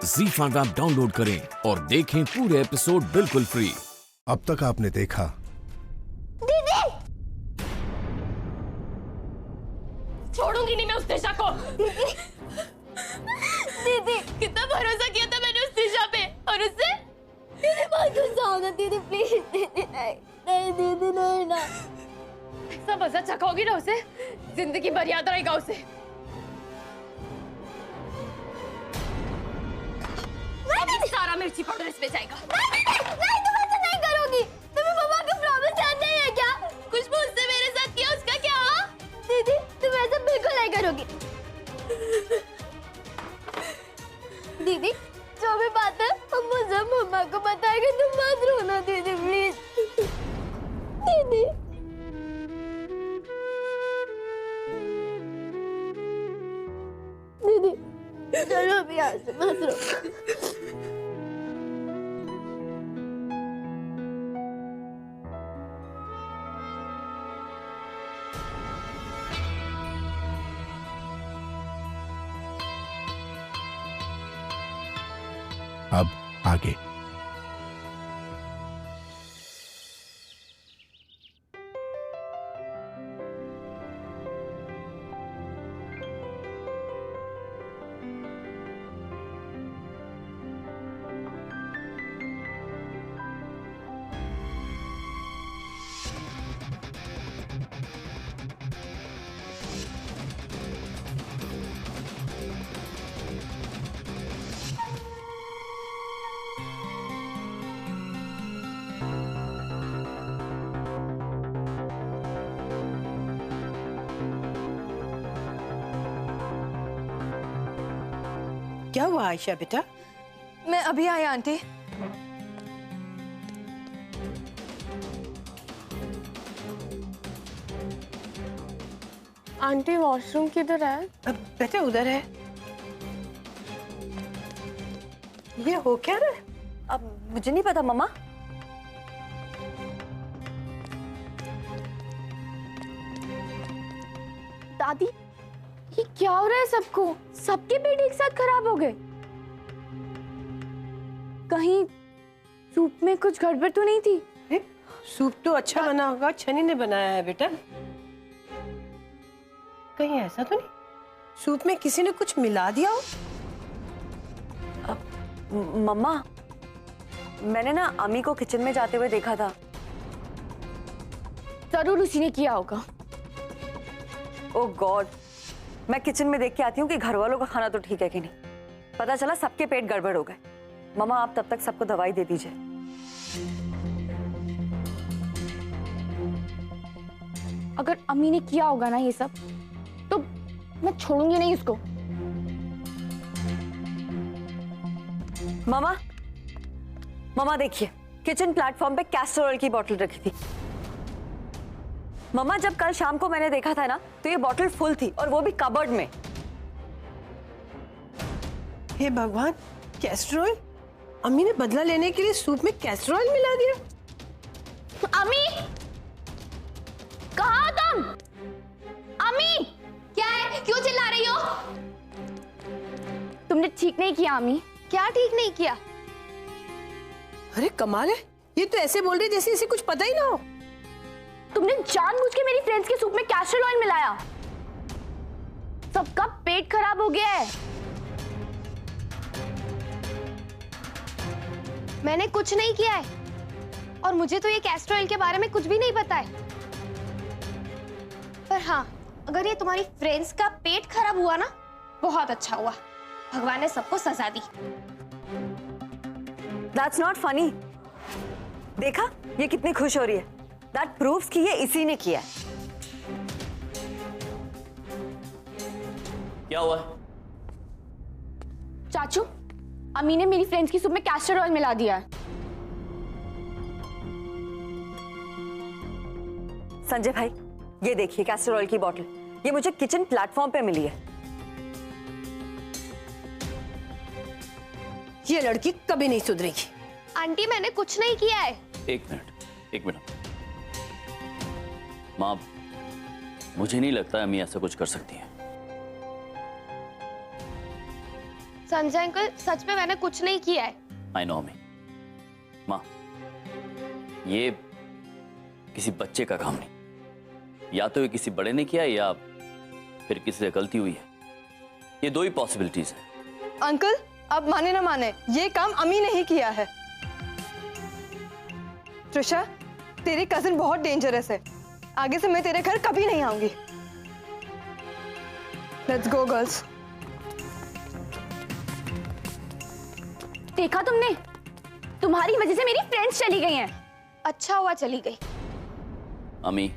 ZEE5 app download करें और देखें पूरे एपिसोड बिल्कुल फ्री। अब तक आपने देखा दीदी, छोड़ूंगी नहीं मैं उस दिशा को। दीदी कितना भरोसा किया था मैंने उस दिशा पे, और उससे दीदी बहुत गुस्सा होगा। दीदी प्लीज, दीदी नहीं दीदी नहीं ना। ऐसा मजा चखाओगी ना उसे, जिंदगी भर याद रहेगा उसे। सारा मिर्ची पाउडर इसमें जाएगा। नहीं तुम ऐसा नहीं करोगी। तुम्हें मम्मा का प्रॉमिस याद नहीं है क्या? कुछ मुझसे मेरे साथ किया, उसका क्या? दीदी तुम ऐसा बिल्कुल नहीं करोगी। दीदी जो भी बात है हम मुझे मम्मा को बताएंगे, तुम मत रोना दीदी प्लीज। दीदी दीदी चलो अभी यहाँ से मत रो। अब आगे। क्या हुआ आयशा बेटा? मैं अभी आई आंटी। आंटी वॉशरूम किधर है? अब बेटा उधर है। ये हो क्या रहा है? अब मुझे नहीं पता मम्मा। दादी ये क्या हो रहा है सबको? सबके पेट एक साथ खराब हो गए। कहीं सूप में कुछ गड़बड़ तो नहीं थी? सूप तो अच्छा बना होगा, छनी ने बनाया है बेटा। कहीं ऐसा तो नहीं सूप में किसी ने कुछ मिला दिया हो? मम्मा मैंने ना अम्मी को किचन में जाते हुए देखा था। जरूर उसी ने किया होगा। ओह गॉड, मैं किचन में देख के आती हूँ कि घर वालों का खाना तो ठीक है कि नहीं। पता चला सबके पेट गड़बड़ हो गए। मम्मा आप तब तक सबको दवाई दे दीजिए। अगर अम्मी ने किया होगा ना ये सब, तो मैं छोड़ूंगी नहीं उसको। मम्मा मम्मा देखिए, किचन प्लेटफॉर्म पे कैस्टर ऑयल की बोतल रखी थी। मम्मा जब कल शाम को मैंने देखा था ना, तो ये बोतल फुल थी और वो भी कबर्ड में। हे भगवान, कैस्टर ऑयल? अम्मी ने बदला लेने के लिए सूप में कैस्टर ऑयल मिला दिया। अम्मी कहाँ हो तुम? अम्मी क्या है, क्यों चिल्ला रही हो? तुमने ठीक नहीं किया अम्मी। क्या ठीक नहीं किया? अरे कमाल है, ये तो ऐसे बोल रही जैसे इसे कुछ पता ही ना हो। तुमने जानबूझ के मेरी फ्रेंड्स के सूप में कैस्टर ऑयल मिलाया। सबका पेट खराब हो गया है। मैंने कुछ नहीं किया है और मुझे तो ये कैस्टर ऑयल के बारे में कुछ भी नहीं पता है। पर हाँ, अगर ये तुम्हारी फ्रेंड्स का पेट खराब हुआ ना, बहुत अच्छा हुआ। भगवान ने सबको सजा दी। That's not funny। देखा ये कितनी खुश हो रही है। That proves कि ये इसी ने किया है। क्या हुआ? चाचू, अम्मी ने मेरी फ्रेंड्स की सूप में कैस्टर ऑयल मिला दिया है। संजय भाई ये देखिए कैस्टर ऑयल की बोतल, ये मुझे किचन प्लेटफॉर्म पे मिली है। ये लड़की कभी नहीं सुधरेगी। आंटी मैंने कुछ नहीं किया है। एक मिनट माँ, मुझे नहीं लगता अम्मी ऐसा कुछ कर सकती है। संजय अंकल, सच में मैंने कुछ नहीं किया है। आई नो अमी। माँ, ये किसी बच्चे का काम नहीं, या तो ये किसी बड़े ने किया या फिर किसी से गलती हुई है। ये दो ही पॉसिबिलिटीज हैं। अंकल, अब माने ना माने, ये काम अमी ने ही किया है। त्रिशा, तेरी कजिन बहुत डेंजरस है। आगे से मैं तेरे घर कभी नहीं आऊंगी। Let's go girls. देखा तुमने, तुम्हारी वजह से मेरी फ्रेंड्स चली गई हैं। अच्छा हुआ चली गई। अमी,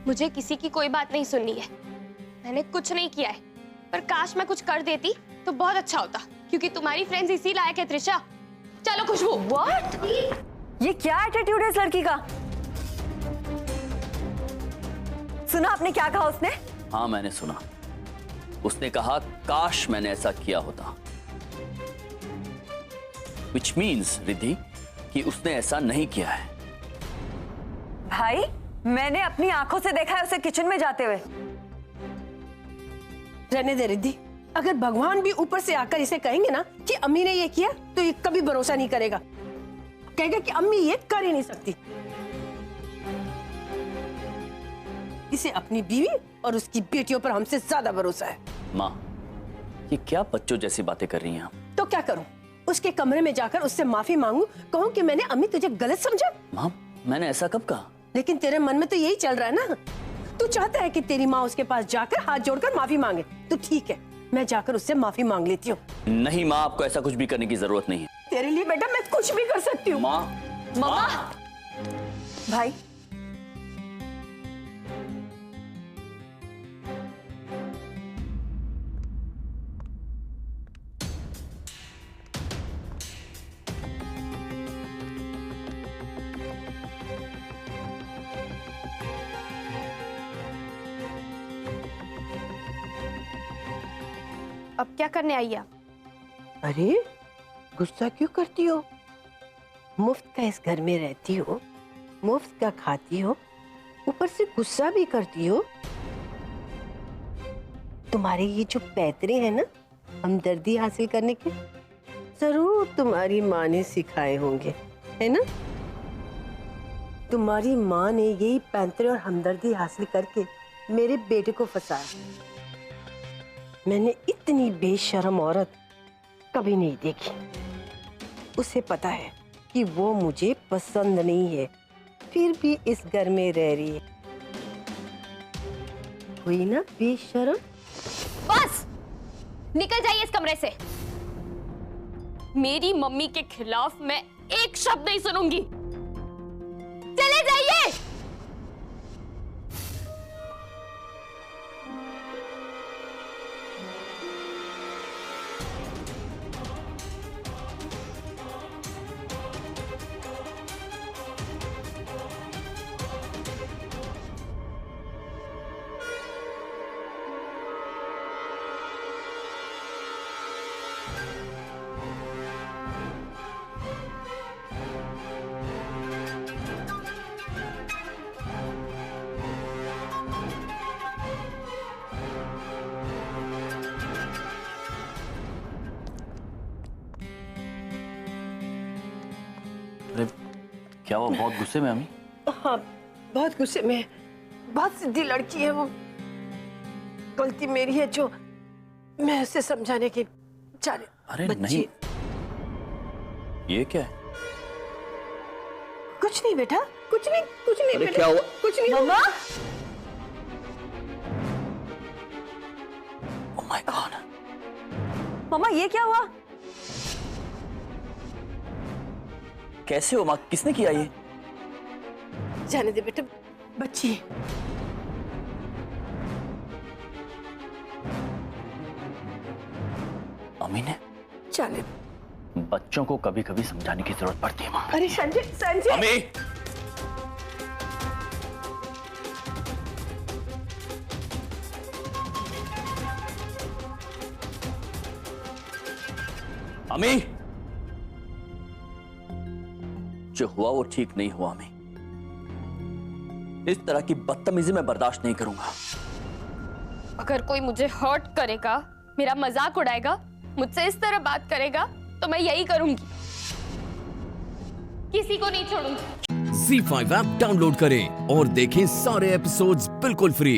मुझे किसी की कोई बात नहीं सुननी है। मैंने कुछ नहीं किया है, पर काश मैं कुछ कर देती तो बहुत अच्छा होता, क्योंकि तुम्हारी फ्रेंड्स इसी लायक है। त्रिशा, चलो खुशबू। व्हाट? ये क्या एटीट्यूड है इस लड़की का? सुना आपने क्या कहा उसने? हाँ मैंने सुना। उसने कहा काश मैंने ऐसा किया होता, which means रिद्धि कि उसने ऐसा नहीं किया है। भाई, मैंने अपनी आंखों से देखा है उसे किचन में जाते हुए। रहने दे रिद्धि, अगर भगवान भी ऊपर से आकर इसे कहेंगे ना कि अम्मी ने ये किया, तो ये कभी भरोसा नहीं करेगा। कहेगा कि अम्मी ये कर ही नहीं सकती। इसे अपनी बीवी और उसकी बेटियों पर हमसे ज्यादा भरोसा है। माँ, ये क्या बच्चों जैसी बातें कर रही हैं आप? तो क्या करूं? उसके कमरे में जाकर उससे माफी मांगू, कहूं कि मैंने अम्मी तुझे गलत समझा? माँ, मैंने ऐसा कब कहा? लेकिन तेरे मन में तो यही चल रहा है ना। तू चाहता है कि तेरी माँ उसके पास जाकर हाथ जोड़कर माफी मांगे। तो ठीक है, मैं जाकर उससे माफी मांग लेती हूँ। नहीं माँ, आपको ऐसा कुछ भी करने की जरूरत नहीं है। तेरे लिए बेटा मैं कुछ भी कर सकती हूँ। माँ, मम्मा, भाई, अब क्या करने आई आप? अरे गुस्सा क्यों करती हो? मुफ्त का इस घर में रहती हो, मुफ्त का खाती हो, ऊपर से गुस्सा भी करती हो। तुम्हारे ये जो पैतरे हैं ना हमदर्दी हासिल करने के, जरूर तुम्हारी माँ ने सिखाए होंगे, है ना? तुम्हारी माँ ने यही पैंतरे और हमदर्दी हासिल करके मेरे बेटे को फंसाया। मैंने इतनी बेशर्म औरत कभी नहीं देखी। उसे पता है कि वो मुझे पसंद नहीं है, फिर भी इस घर में रह रही है। हुई ना बेशर्म? बस, निकल जाइए इस कमरे से। मेरी मम्मी के खिलाफ मैं एक शब्द नहीं सुनूंगी। चले जाइए। अरे क्या वो बहुत गुस्से में अमी? हाँ, बहुत गुस्से में है। बहुत सीधी लड़की है वो। गलती मेरी है जो मैं उसे समझाने की जाने। अरे नहीं, ये क्या है? कुछ नहीं बेटा, कुछ नहीं, कुछ नहीं अरे बेटा, क्या हुआ? कुछ नहीं। मम्मा, ओह माय गॉड, मम्मा ये क्या हुआ? कैसे हो माँ? किसने किया ये? जाने दे बेटा, बच्ची है। अमी ने? जाने। बच्चों को कभी कभी समझाने की जरूरत पड़ती है माँ। अरे संजय, संजय। अमी! अमी! जो हुआ वो ठीक नहीं हुआ अमी। इस तरह की बदतमीजी मैं बर्दाश्त नहीं करूंगा। अगर कोई मुझे हर्ट करेगा, मेरा मजाक उड़ाएगा, मुझसे इस तरह बात करेगा तो मैं यही करूंगी, किसी को नहीं छोड़ूंगी। ZEE5 ऐप डाउनलोड करें और देखें सारे एपिसोड्स बिल्कुल फ्री।